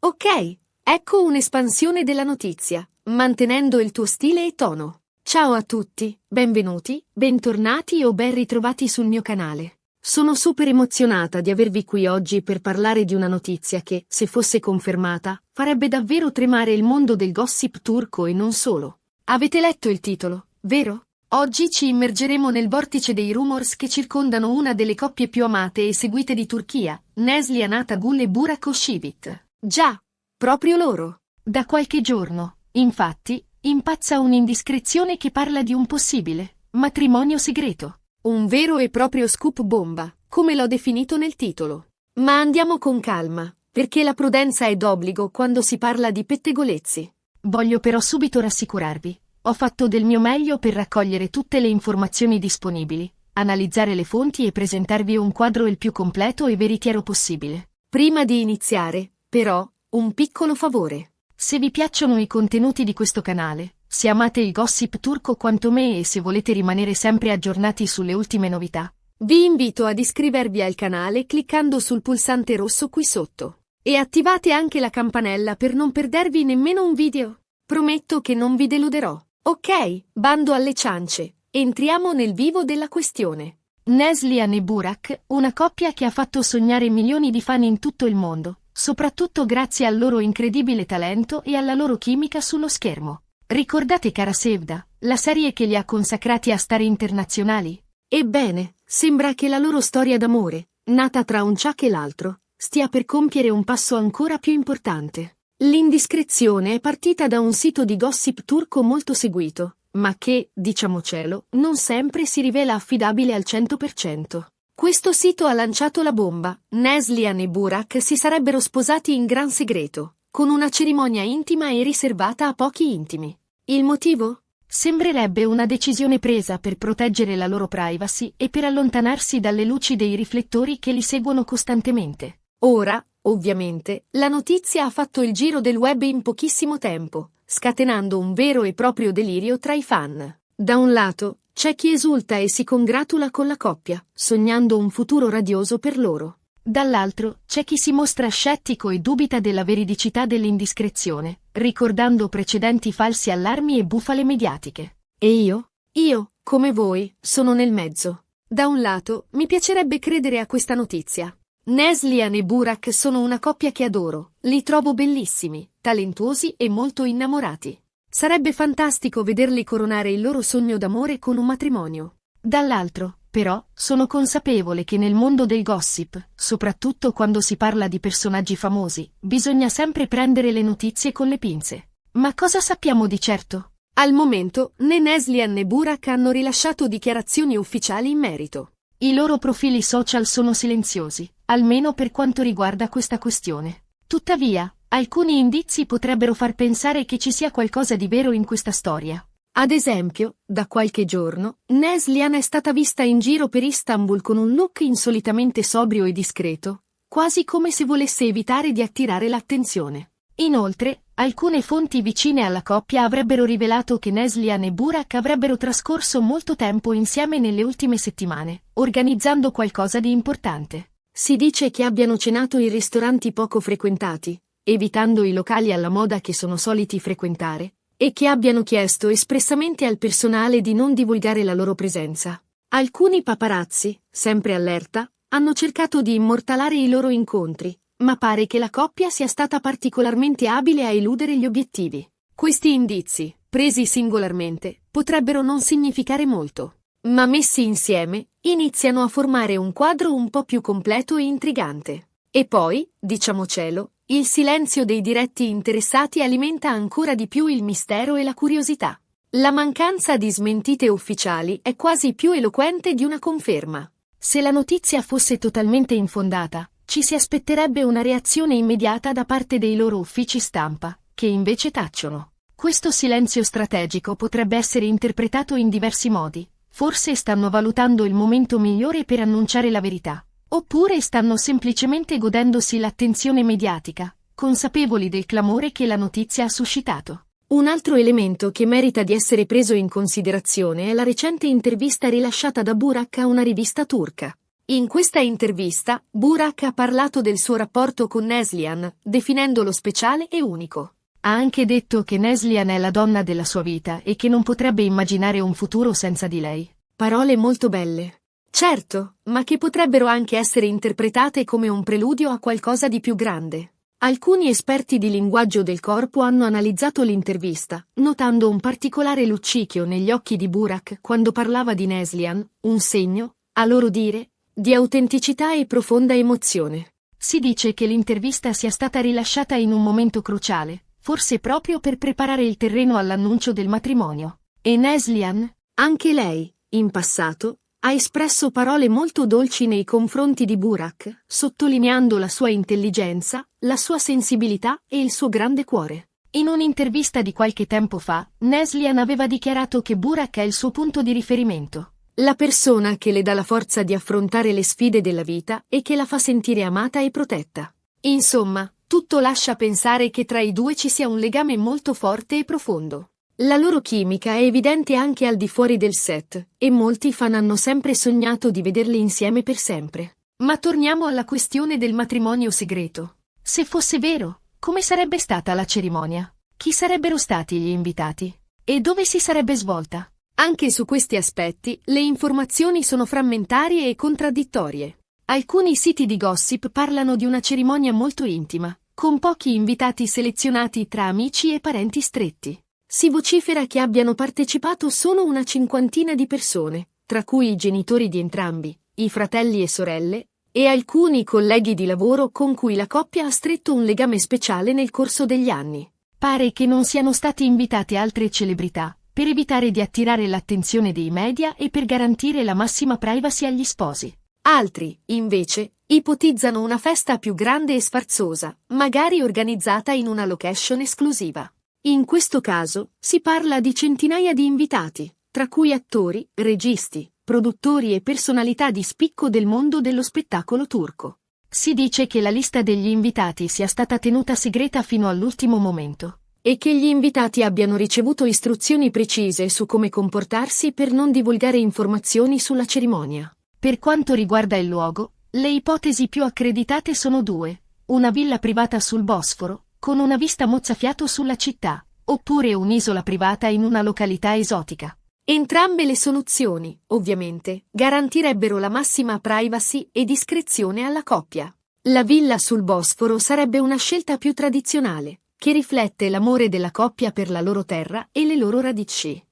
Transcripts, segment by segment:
Ok, ecco un'espansione della notizia, mantenendo il tuo stile e tono. Ciao a tutti, benvenuti, bentornati o ben ritrovati sul mio canale. Sono super emozionata di avervi qui oggi per parlare di una notizia che, se fosse confermata, farebbe davvero tremare il mondo del gossip turco e non solo. Avete letto il titolo, vero? Oggi ci immergeremo nel vortice dei rumors che circondano una delle coppie più amate e seguite di Turchia, Neslihan Atagul e Burak Özçivit. Già, proprio loro. Da qualche giorno, infatti, impazza un'indiscrezione che parla di un possibile matrimonio segreto. Un vero e proprio scoop bomba, come l'ho definito nel titolo. Ma andiamo con calma, perché la prudenza è d'obbligo quando si parla di pettegolezzi. Voglio però subito rassicurarvi. Ho fatto del mio meglio per raccogliere tutte le informazioni disponibili, analizzare le fonti e presentarvi un quadro il più completo e veritiero possibile. Prima di iniziare, però, un piccolo favore. Se vi piacciono i contenuti di questo canale, se amate il gossip turco quanto me e se volete rimanere sempre aggiornati sulle ultime novità, vi invito ad iscrivervi al canale cliccando sul pulsante rosso qui sotto. E attivate anche la campanella per non perdervi nemmeno un video. Prometto che non vi deluderò. Ok, bando alle ciance. Entriamo nel vivo della questione. Neslihan e Burak, una coppia che ha fatto sognare milioni di fan in tutto il mondo, soprattutto grazie al loro incredibile talento e alla loro chimica sullo schermo. Ricordate Kara Sevda, la serie che li ha consacrati a star internazionali? Ebbene, sembra che la loro storia d'amore, nata tra un ciak e l'altro, stia per compiere un passo ancora più importante. L'indiscrezione è partita da un sito di gossip turco molto seguito, ma che, diciamocelo, non sempre si rivela affidabile al 100%. Questo sito ha lanciato la bomba. Neslihan e Burak si sarebbero sposati in gran segreto, con una cerimonia intima e riservata a pochi intimi. Il motivo? Sembrerebbe una decisione presa per proteggere la loro privacy e per allontanarsi dalle luci dei riflettori che li seguono costantemente. Ora, ovviamente, la notizia ha fatto il giro del web in pochissimo tempo, scatenando un vero e proprio delirio tra i fan. Da un lato, c'è chi esulta e si congratula con la coppia, sognando un futuro radioso per loro. Dall'altro, c'è chi si mostra scettico e dubita della veridicità dell'indiscrezione, ricordando precedenti falsi allarmi e bufale mediatiche. E io, come voi, sono nel mezzo. Da un lato, mi piacerebbe credere a questa notizia. Neslihan e Burak sono una coppia che adoro, li trovo bellissimi, talentuosi e molto innamorati. Sarebbe fantastico vederli coronare il loro sogno d'amore con un matrimonio. Dall'altro, però, sono consapevole che nel mondo del gossip, soprattutto quando si parla di personaggi famosi, bisogna sempre prendere le notizie con le pinze. Ma cosa sappiamo di certo? Al momento, né Neslihan né Burak hanno rilasciato dichiarazioni ufficiali in merito. I loro profili social sono silenziosi, almeno per quanto riguarda questa questione. Tuttavia, alcuni indizi potrebbero far pensare che ci sia qualcosa di vero in questa storia. Ad esempio, da qualche giorno, Neslihan è stata vista in giro per Istanbul con un look insolitamente sobrio e discreto, quasi come se volesse evitare di attirare l'attenzione. Inoltre, alcune fonti vicine alla coppia avrebbero rivelato che Neslihan e Burak avrebbero trascorso molto tempo insieme nelle ultime settimane, organizzando qualcosa di importante. Si dice che abbiano cenato in ristoranti poco frequentati, evitando i locali alla moda che sono soliti frequentare, e che abbiano chiesto espressamente al personale di non divulgare la loro presenza. Alcuni paparazzi, sempre allerta, hanno cercato di immortalare i loro incontri, ma pare che la coppia sia stata particolarmente abile a eludere gli obiettivi. Questi indizi, presi singolarmente, potrebbero non significare molto, ma messi insieme, iniziano a formare un quadro un po' più completo e intrigante. E poi, diciamocelo, il silenzio dei diretti interessati alimenta ancora di più il mistero e la curiosità. La mancanza di smentite ufficiali è quasi più eloquente di una conferma. Se la notizia fosse totalmente infondata, ci si aspetterebbe una reazione immediata da parte dei loro uffici stampa, che invece tacciono. Questo silenzio strategico potrebbe essere interpretato in diversi modi. Forse stanno valutando il momento migliore per annunciare la verità. Oppure stanno semplicemente godendosi l'attenzione mediatica, consapevoli del clamore che la notizia ha suscitato. Un altro elemento che merita di essere preso in considerazione è la recente intervista rilasciata da Burak a una rivista turca. In questa intervista, Burak ha parlato del suo rapporto con Neslihan, definendolo speciale e unico. Ha anche detto che Neslihan è la donna della sua vita e che non potrebbe immaginare un futuro senza di lei. Parole molto belle. Certo, ma che potrebbero anche essere interpretate come un preludio a qualcosa di più grande. Alcuni esperti di linguaggio del corpo hanno analizzato l'intervista, notando un particolare luccichio negli occhi di Burak quando parlava di Neslihan, un segno, a loro dire, di autenticità e profonda emozione. Si dice che l'intervista sia stata rilasciata in un momento cruciale, forse proprio per preparare il terreno all'annuncio del matrimonio. E Neslihan, anche lei, in passato, ha espresso parole molto dolci nei confronti di Burak, sottolineando la sua intelligenza, la sua sensibilità e il suo grande cuore. In un'intervista di qualche tempo fa, Neslihan aveva dichiarato che Burak è il suo punto di riferimento. La persona che le dà la forza di affrontare le sfide della vita e che la fa sentire amata e protetta. Insomma, tutto lascia pensare che tra i due ci sia un legame molto forte e profondo. La loro chimica è evidente anche al di fuori del set, e molti fan hanno sempre sognato di vederli insieme per sempre. Ma torniamo alla questione del matrimonio segreto. Se fosse vero, come sarebbe stata la cerimonia? Chi sarebbero stati gli invitati? E dove si sarebbe svolta? Anche su questi aspetti, le informazioni sono frammentarie e contraddittorie. Alcuni siti di gossip parlano di una cerimonia molto intima, con pochi invitati selezionati tra amici e parenti stretti. Si vocifera che abbiano partecipato solo una cinquantina di persone, tra cui i genitori di entrambi, i fratelli e sorelle, e alcuni colleghi di lavoro con cui la coppia ha stretto un legame speciale nel corso degli anni. Pare che non siano state invitate altre celebrità, per evitare di attirare l'attenzione dei media e per garantire la massima privacy agli sposi. Altri, invece, ipotizzano una festa più grande e sfarzosa, magari organizzata in una location esclusiva. In questo caso, si parla di centinaia di invitati, tra cui attori, registi, produttori e personalità di spicco del mondo dello spettacolo turco. Si dice che la lista degli invitati sia stata tenuta segreta fino all'ultimo momento, e che gli invitati abbiano ricevuto istruzioni precise su come comportarsi per non divulgare informazioni sulla cerimonia. Per quanto riguarda il luogo, le ipotesi più accreditate sono due: una villa privata sul Bosforo, con una vista mozzafiato sulla città, oppure un'isola privata in una località esotica. Entrambe le soluzioni, ovviamente, garantirebbero la massima privacy e discrezione alla coppia. La villa sul Bosforo sarebbe una scelta più tradizionale, che riflette l'amore della coppia per la loro terra e le loro radici.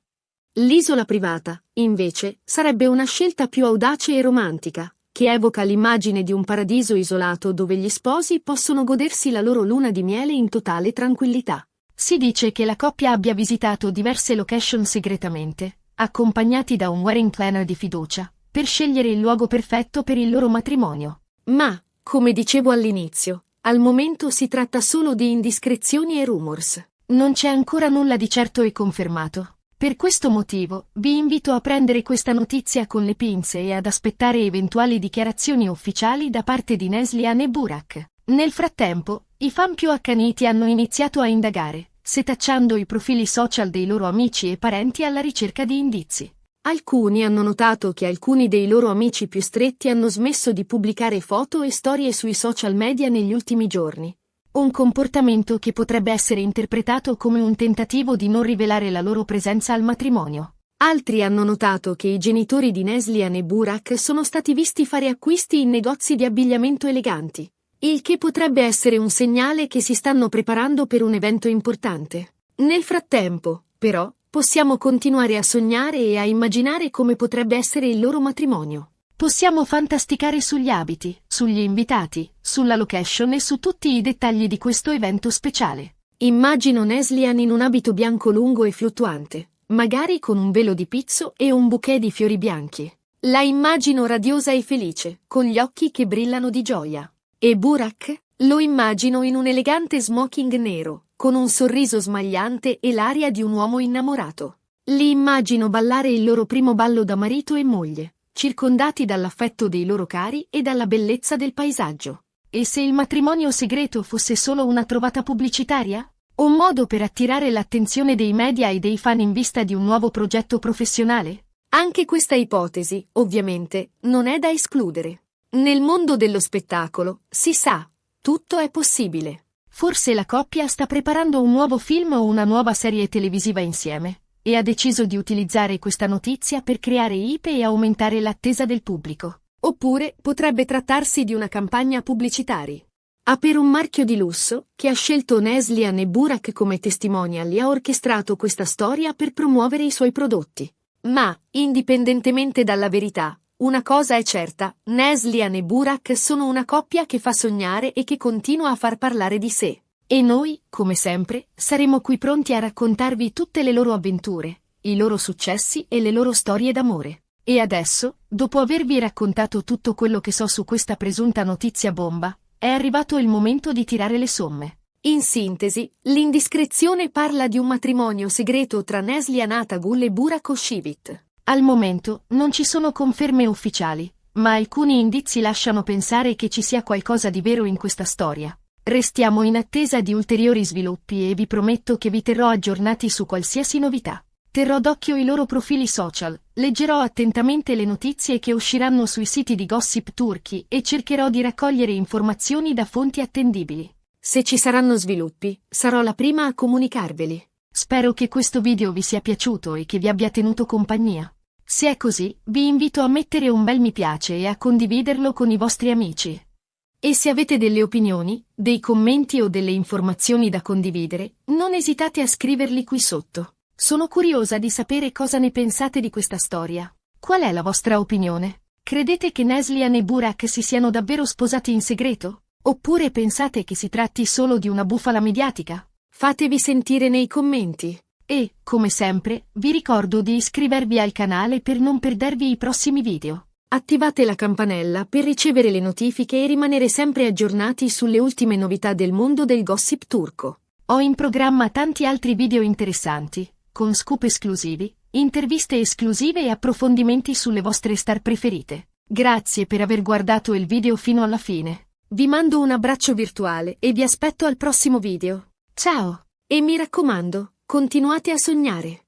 L'isola privata, invece, sarebbe una scelta più audace e romantica, che evoca l'immagine di un paradiso isolato dove gli sposi possono godersi la loro luna di miele in totale tranquillità. Si dice che la coppia abbia visitato diverse location segretamente, accompagnati da un wedding planner di fiducia, per scegliere il luogo perfetto per il loro matrimonio. Ma, come dicevo all'inizio, al momento si tratta solo di indiscrezioni e rumors. Non c'è ancora nulla di certo e confermato. Per questo motivo, vi invito a prendere questa notizia con le pinze e ad aspettare eventuali dichiarazioni ufficiali da parte di Neslihan e Burak. Nel frattempo, i fan più accaniti hanno iniziato a indagare, setacciando i profili social dei loro amici e parenti alla ricerca di indizi. Alcuni hanno notato che alcuni dei loro amici più stretti hanno smesso di pubblicare foto e storie sui social media negli ultimi giorni. Un comportamento che potrebbe essere interpretato come un tentativo di non rivelare la loro presenza al matrimonio. Altri hanno notato che i genitori di Neslihan e Burak sono stati visti fare acquisti in negozi di abbigliamento eleganti, il che potrebbe essere un segnale che si stanno preparando per un evento importante. Nel frattempo, però, possiamo continuare a sognare e a immaginare come potrebbe essere il loro matrimonio. Possiamo fantasticare sugli abiti, sugli invitati, sulla location e su tutti i dettagli di questo evento speciale. Immagino Neslihan in un abito bianco lungo e fluttuante, magari con un velo di pizzo e un bouquet di fiori bianchi. La immagino radiosa e felice, con gli occhi che brillano di gioia. E Burak? Lo immagino in un elegante smoking nero, con un sorriso smagliante e l'aria di un uomo innamorato. Li immagino ballare il loro primo ballo da marito e moglie, circondati dall'affetto dei loro cari e dalla bellezza del paesaggio. E se il matrimonio segreto fosse solo una trovata pubblicitaria? Un modo per attirare l'attenzione dei media e dei fan in vista di un nuovo progetto professionale? Anche questa ipotesi, ovviamente, non è da escludere. Nel mondo dello spettacolo, si sa, tutto è possibile. Forse la coppia sta preparando un nuovo film o una nuova serie televisiva insieme, e ha deciso di utilizzare questa notizia per creare hype e aumentare l'attesa del pubblico. Oppure potrebbe trattarsi di una campagna pubblicitaria. Per un marchio di lusso, che ha scelto Neslihan e Burak come testimonial e ha orchestrato questa storia per promuovere i suoi prodotti. Ma, indipendentemente dalla verità, una cosa è certa, Neslihan e Burak sono una coppia che fa sognare e che continua a far parlare di sé. E noi, come sempre, saremo qui pronti a raccontarvi tutte le loro avventure, i loro successi e le loro storie d'amore. E adesso, dopo avervi raccontato tutto quello che so su questa presunta notizia bomba, è arrivato il momento di tirare le somme. In sintesi, l'indiscrezione parla di un matrimonio segreto tra Neslihan Atagul e Burak Özçivit. Al momento, non ci sono conferme ufficiali, ma alcuni indizi lasciano pensare che ci sia qualcosa di vero in questa storia. Restiamo in attesa di ulteriori sviluppi e vi prometto che vi terrò aggiornati su qualsiasi novità. Terrò d'occhio i loro profili social, leggerò attentamente le notizie che usciranno sui siti di gossip turchi e cercherò di raccogliere informazioni da fonti attendibili. Se ci saranno sviluppi, sarò la prima a comunicarveli. Spero che questo video vi sia piaciuto e che vi abbia tenuto compagnia. Se è così, vi invito a mettere un bel mi piace e a condividerlo con i vostri amici. E se avete delle opinioni, dei commenti o delle informazioni da condividere, non esitate a scriverli qui sotto. Sono curiosa di sapere cosa ne pensate di questa storia. Qual è la vostra opinione? Credete che Neslihan e Burak si siano davvero sposati in segreto? Oppure pensate che si tratti solo di una bufala mediatica? Fatevi sentire nei commenti. E, come sempre, vi ricordo di iscrivervi al canale per non perdervi i prossimi video. Attivate la campanella per ricevere le notifiche e rimanere sempre aggiornati sulle ultime novità del mondo del gossip turco. Ho in programma tanti altri video interessanti, con scoop esclusivi, interviste esclusive e approfondimenti sulle vostre star preferite. Grazie per aver guardato il video fino alla fine. Vi mando un abbraccio virtuale e vi aspetto al prossimo video. Ciao! E mi raccomando, continuate a sognare.